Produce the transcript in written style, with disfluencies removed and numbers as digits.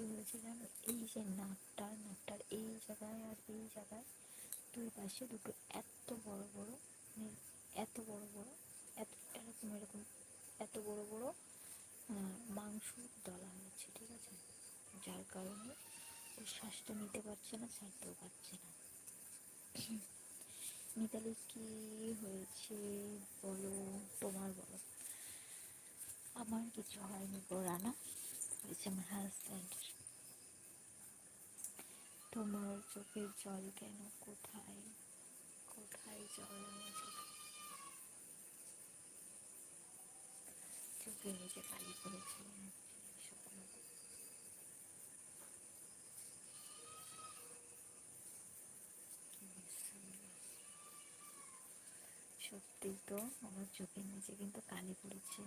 কি হয়েছে জানো, এই যে নাকটার এই জায়গায় আর এই জায়গায় দুই পাশে দুটো এত বড় বড়, মানে এত বড় বড়, এরকম এত বড় বড় মাংস দলা হয়েছে, ঠিক আছে? যার কারণে ও শ্বাসটা নিতে পারছে না, ছাড়তেও পারছে না। মিতালি কি হয়েছে বলো, তোমার বলো। আমার কিছু হয়নি গো রানা, হয়েছে আমার হাজব্যান্ডের। তোমার চোখের জল কেন? কোথায় কোথায় জল? আমার চোখের নিচে কালি পড়েছে। সত্যি তো, আমার চোখের নিচে কিন্তু কালি পড়েছে।